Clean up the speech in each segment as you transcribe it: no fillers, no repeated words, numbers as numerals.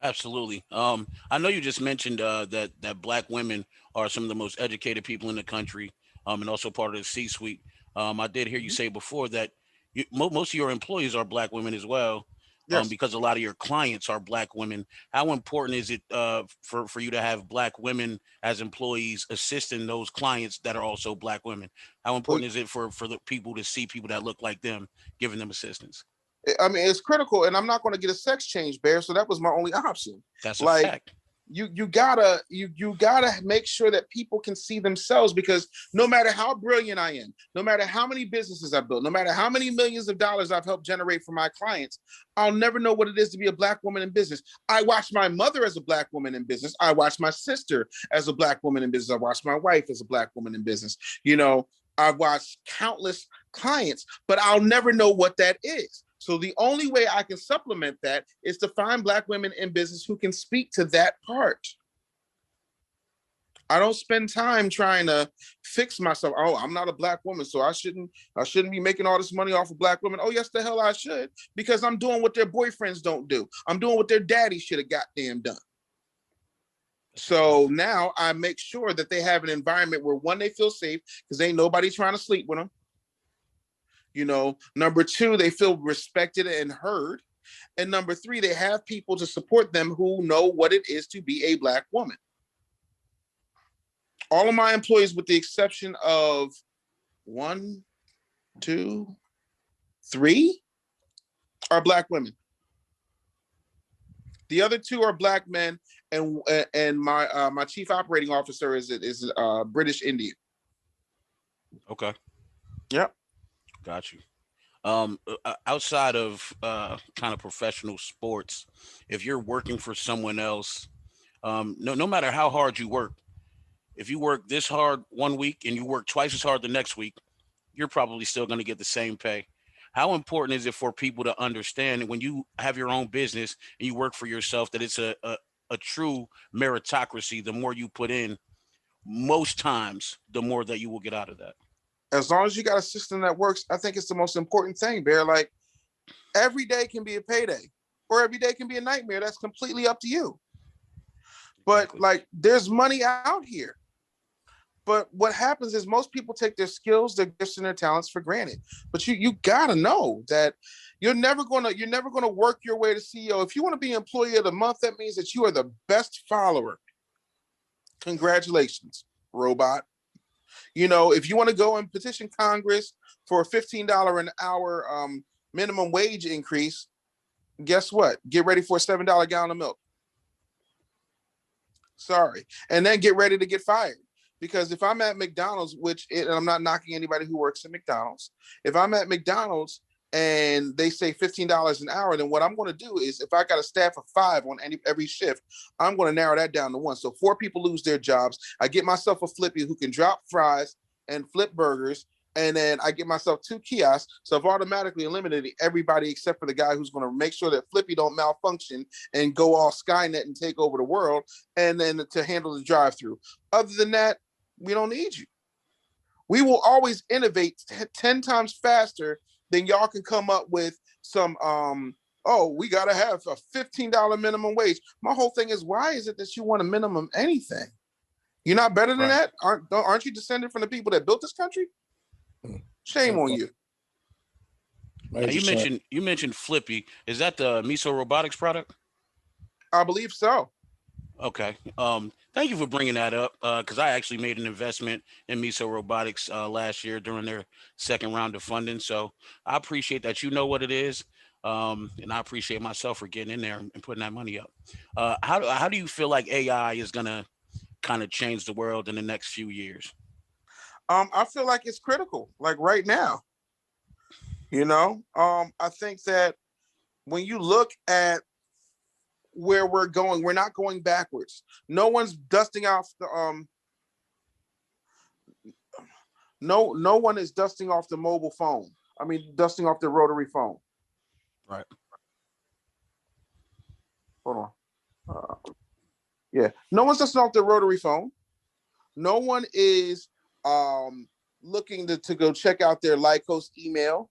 Absolutely. I know you just mentioned that black women are some of the most educated people in the country, and also part of the C-suite. I did hear you Mhm. say before that most of your employees are black women as well, Yes. because a lot of your clients are black women. How important is it for you to have black women as employees assisting those clients that are also black women? How Well, important is it for the people to see people that look like them giving them assistance? I mean, it's critical, and I'm not going to get a sex change, Bear. So that was my only option. That's a Like, fact. you gotta make sure that people can see themselves, because no matter how brilliant I am, no matter how many businesses I've built, no matter how many millions of dollars I've helped generate for my clients, I'll never know what it is to be a black woman in business. I watched my mother as a black woman in business. I watched my sister as a black woman in business. I watched my wife as a black woman in business. You know, I've watched countless clients, but I'll never know what that is. So the only way I can supplement that is to find black women in business who can speak to that part. I don't spend time trying to fix myself. Oh, I'm not a black woman, so I shouldn't be making all this money off of black women. Oh, yes, the hell I should, because I'm doing what their boyfriends don't do. I'm doing what their daddy should have goddamn done. That's a So fact. now I make sure that they have an environment where, one, they feel safe because ain't nobody trying to sleep with them. Number two, they feel respected and heard. And number three, they have people to support them who know what it is to be a black woman. All of my employees, with the exception of one, two, three, are black women. The other two are black men, and my chief operating officer is British Indian. Okay, Yep. got you. Outside of kind of professional sports, if you're working for someone else, no matter how hard you work, if you work this hard one week and you work twice as hard the next week, you're probably still going to get the same pay. How important is it for people to understand that when you have your own business and you work for yourself, that it's a true meritocracy? The more you put in, most times, the more that you will get out of that. As long as you got a system that works, I think it's the most important thing, Bear. Like, every day can be a payday, or every day can be a nightmare. That's completely up to you. But Exactly. like, there's money out here. But what happens is most people take their skills, their gifts, and their talents for granted. But you gotta know that you're never gonna work your way to CEO. If you want to be employee of the month, that means that you are the best follower. Congratulations, robot. If you want to go and petition Congress for a $15 an hour minimum wage increase, guess what? Get ready for a $7 gallon of milk. Sorry. And then get ready to get fired. Because if I'm at McDonald's, and I'm not knocking anybody who works at McDonald's, if I'm at McDonald's and they say $15 an hour, then what I'm going to do is, if I got a staff of five on every shift, I'm going to narrow that down to one. So four people lose their jobs. I get myself a flippy who can drop fries and flip burgers, and then I get myself two kiosks. So I've automatically eliminated everybody except for the guy who's going to make sure that Flippy don't malfunction and go all Skynet and take over the world, and then to handle the drive-through. Other than that, we don't need you. We will always innovate 10 times faster than y'all can come up with some oh, we got to have a $15 minimum wage. My whole thing is, why is it that you want a minimum anything? You're not better than Right. that? Aren't you descended from the people that built this country? Mm. Shame Good on point. you. Now Major change. you mentioned Flippy. Is that the Miso Robotics product? I believe so. Okay. Thank you for bringing that up, because I actually made an investment in Miso Robotics last year during their second round of funding. So I appreciate that you know what it is, and I appreciate myself for getting in there and putting that money up. How do you feel like AI is gonna kind of change the world in the next few years? I feel like it's critical, like right now. I think that when you look at where we're going, we're not going backwards. No one's dusting off the no one is dusting off the mobile phone. I mean, dusting off the rotary phone. Right. Hold on. Yeah, no one's dusting off the rotary phone. No one is looking to go check out their Lycos email.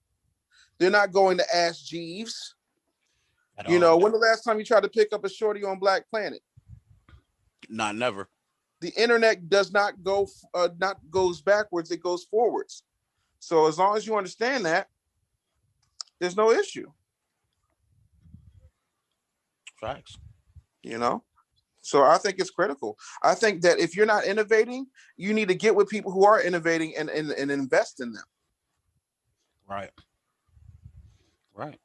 They're not going to Ask Jeeves. at all. When the last time you tried to pick up a shorty on Black Planet? Not never. The internet does not not goes backwards, it goes forwards. So as long as you understand that, there's no issue. Facts. you know so I think it's critical. I think that if you're not innovating, you need to get with people who are innovating and invest in them. Right. Right.